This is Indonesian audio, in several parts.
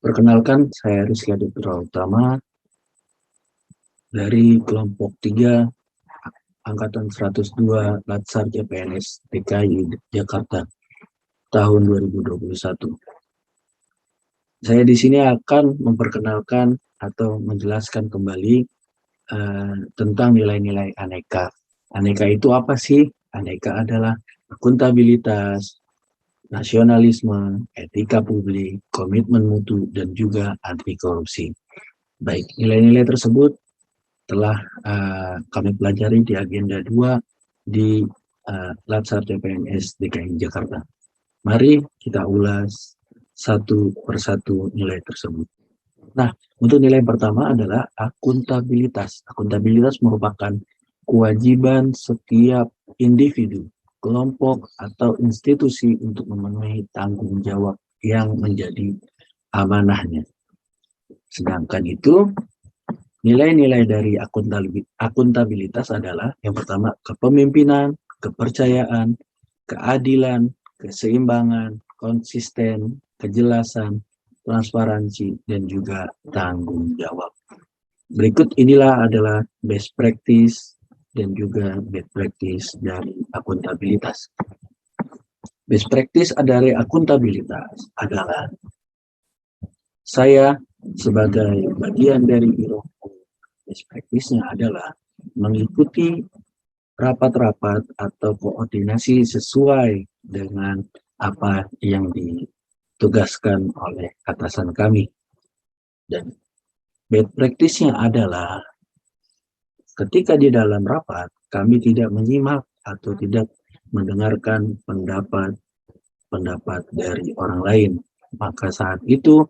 Perkenalkan, saya Rizky Aditya Utama dari kelompok 3 Angkatan 102 Latsar CPNS DKI Jakarta tahun 2021. Saya di sini akan memperkenalkan atau menjelaskan kembali tentang nilai-nilai aneka. Aneka itu apa sih? Aneka adalah akuntabilitas, nasionalisme, etika publik, komitmen mutu, dan juga anti korupsi. Baik, nilai-nilai tersebut telah kami pelajari di agenda 2 di Latsar CPNS DKI Jakarta. Mari kita ulas satu persatu nilai tersebut. Nah, untuk nilai pertama adalah akuntabilitas. Akuntabilitas merupakan kewajiban setiap individu, kelompok, atau institusi untuk memenuhi tanggung jawab yang menjadi amanahnya. Sedangkan itu, nilai-nilai dari akuntabilitas adalah yang pertama kepemimpinan, kepercayaan, keadilan, keseimbangan, konsisten, kejelasan, transparansi, dan juga tanggung jawab. Berikut inilah adalah best practice dan juga bad practice dari akuntabilitas. Best practice dari akuntabilitas adalah saya sebagai bagian dari biro best practice-nya adalah mengikuti rapat-rapat atau koordinasi sesuai dengan apa yang ditugaskan oleh atasan kami. Dan bad practice-nya adalah ketika di dalam rapat kami tidak menyimak atau tidak mendengarkan pendapat dari orang lain, maka saat itu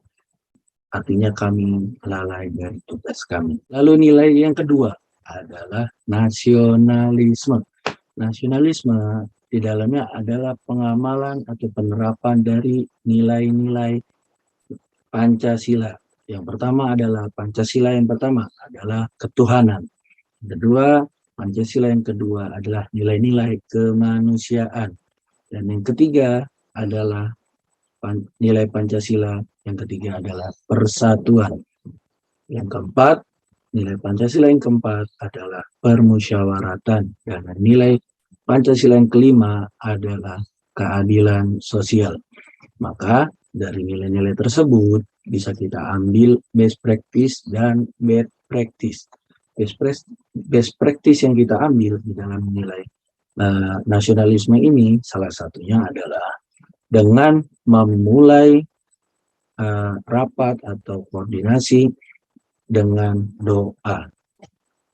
artinya kami lalai dari tugas kami. Lalu nilai yang kedua adalah nasionalisme. Nasionalisme di dalamnya adalah pengamalan atau penerapan dari nilai-nilai Pancasila. Yang pertama adalah Pancasila yang pertama adalah ketuhanan. Kedua, Pancasila yang kedua adalah nilai-nilai kemanusiaan. Dan yang ketiga adalah nilai Pancasila, yang ketiga adalah persatuan. Yang keempat, nilai Pancasila yang keempat adalah permusyawaratan. Dan nilai Pancasila yang kelima adalah keadilan sosial. Maka dari nilai-nilai tersebut bisa kita ambil best practice dan bad practice. Best practice yang kita ambil di dalam nilai nasionalisme ini salah satunya adalah dengan memulai rapat atau koordinasi dengan doa.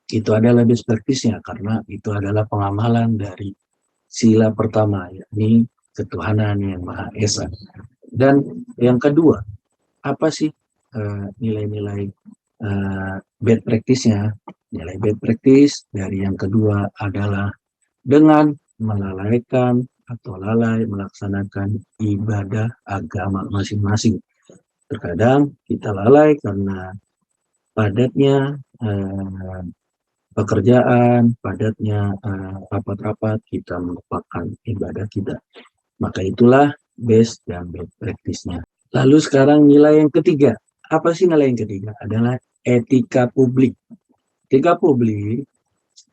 Itu adalah best practice-nya karena itu adalah pengamalan dari sila pertama, yakni ketuhanan yang Maha Esa. Dan yang kedua, apa sih nilai-nilai bad practice-nya? Nilai bad practice dari yang kedua adalah dengan melalaikan atau lalai melaksanakan ibadah agama masing-masing. Terkadang kita lalai karena padatnya pekerjaan, padatnya rapat-rapat, kita melupakan ibadah kita. Maka itulah best dan bad practice-nya. Lalu sekarang nilai yang ketiga. Apa sih nilai yang ketiga? Adalah etika publik. Etika publik,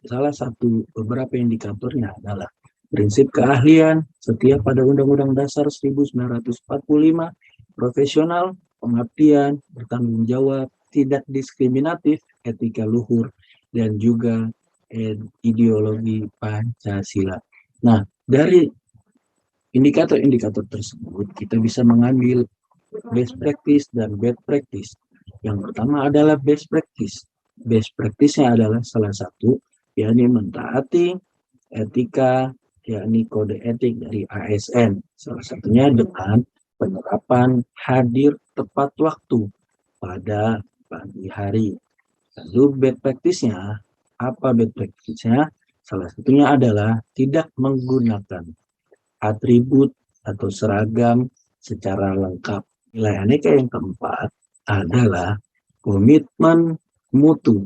salah satu beberapa indikatornya adalah prinsip keahlian setiap pada Undang-Undang Dasar 1945, profesional, pengabdian, bertanggung jawab, tidak diskriminatif, etika luhur, dan juga ideologi Pancasila. Nah, dari indikator-indikator tersebut kita bisa mengambil best practice dan bad practice. Yang pertama adalah best practice. Best practice-nya adalah salah satu, yakni mentaati etika, yakni kode etik dari ASN. Salah satunya dengan penerapan hadir tepat waktu pada pagi hari. Lalu bad practice-nya, apa bad practice-nya? Salah satunya adalah tidak menggunakan atribut atau seragam secara lengkap. Nilai aneka yang keempat adalah komitmen mutu.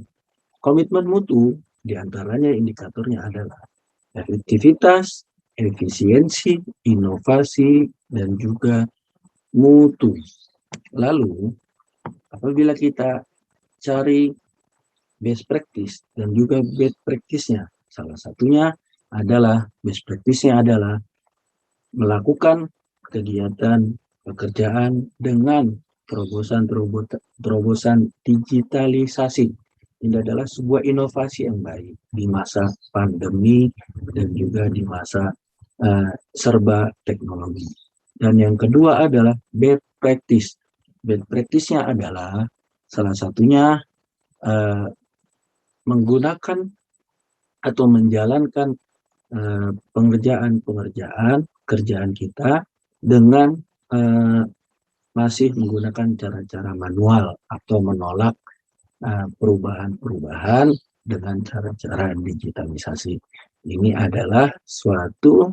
Komitmen mutu diantaranya indikatornya adalah efektivitas, efisiensi, inovasi, dan juga mutu. Lalu Apabila kita cari best practice dan juga bad practice-nya, salah satunya adalah best practice-nya adalah melakukan kegiatan pekerjaan dengan terobosan digitalisasi. Ini adalah sebuah inovasi yang baik di masa pandemi dan juga di masa serba teknologi. Dan yang kedua adalah bad practice. Bad practice-nya adalah salah satunya menggunakan atau menjalankan kerjaan kita dengan masih menggunakan cara-cara manual atau menolak perubahan-perubahan dengan cara-cara digitalisasi. Ini adalah suatu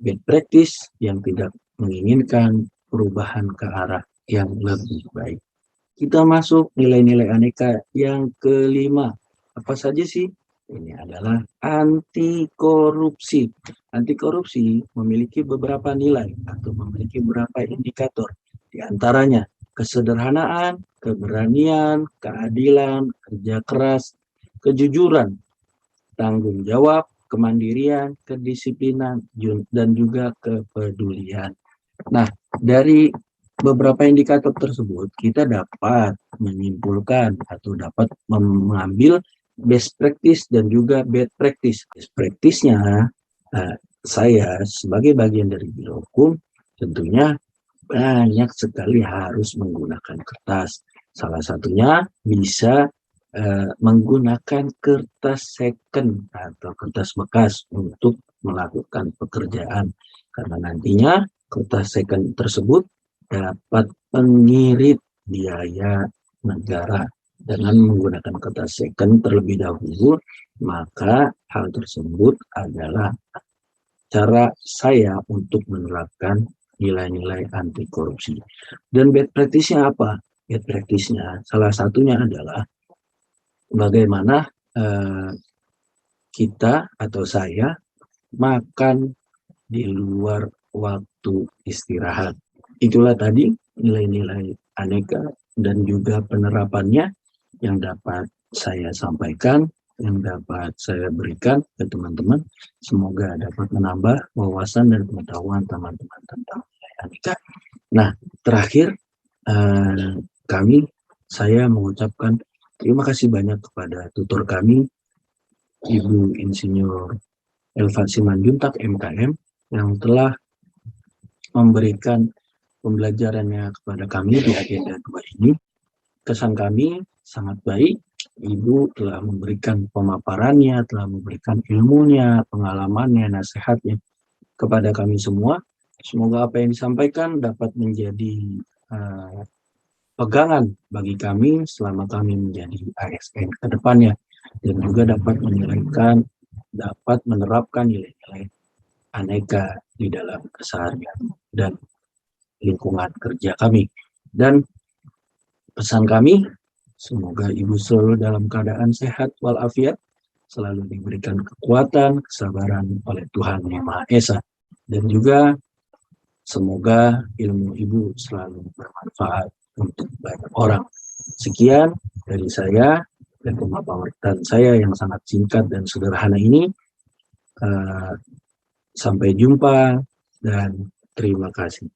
bad practice yang tidak menginginkan perubahan ke arah yang lebih baik. Kita masuk nilai-nilai aneka yang kelima. Apa saja sih? Ini adalah anti korupsi. Anti korupsi memiliki beberapa nilai atau memiliki beberapa indikator. Di antaranya kesederhanaan, keberanian, keadilan, kerja keras, kejujuran, tanggung jawab, kemandirian, kedisiplinan, dan juga kepedulian. Nah, dari beberapa indikator tersebut, kita dapat menyimpulkan atau dapat mengambil best practice dan juga bad practice. Best practice-nya, saya sebagai bagian dari Biro Hukum, tentunya banyak sekali harus menggunakan kertas. Salah satunya bisa menggunakan kertas second atau kertas bekas untuk melakukan pekerjaan. Karena nantinya kertas second tersebut dapat mengirit biaya negara. Dengan menggunakan kertas second terlebih dahulu, maka hal tersebut adalah cara saya untuk menerapkan nilai-nilai anti korupsi. Dan bad practice-nya apa? Bad practice-nya salah satunya adalah bagaimana kita atau saya makan di luar waktu istirahat. Itulah tadi nilai-nilai aneka dan juga penerapannya yang dapat saya sampaikan, yang dapat saya berikan ke teman-teman. Semoga dapat menambah wawasan dan pengetahuan teman-teman tentang nilai aneka. Nah, terakhir saya mengucapkan terima kasih banyak kepada tutor kami, Ibu Insinyur Elva Simanjuntak MKM, yang telah memberikan pembelajarannya kepada kami di agenda 2 ini. Kesan kami sangat baik. Ibu telah memberikan pemaparannya, telah memberikan ilmunya, pengalamannya, nasihatnya kepada kami semua. Semoga apa yang disampaikan dapat menjadi pegangan bagi kami selama kami menjadi ASN ke depannya, dan juga dapat menerapkan nilai-nilai aneka di dalam keseharian dan lingkungan kerja kami. Dan pesan kami, semoga Ibu selalu dalam keadaan sehat walafiat, selalu diberikan kekuatan, kesabaran oleh Tuhan Yang Maha Esa, dan juga semoga ilmu Ibu selalu bermanfaat untuk banyak orang. Sekian dari saya dan pemaparan saya yang sangat singkat dan sederhana ini. Sampai jumpa dan terima kasih.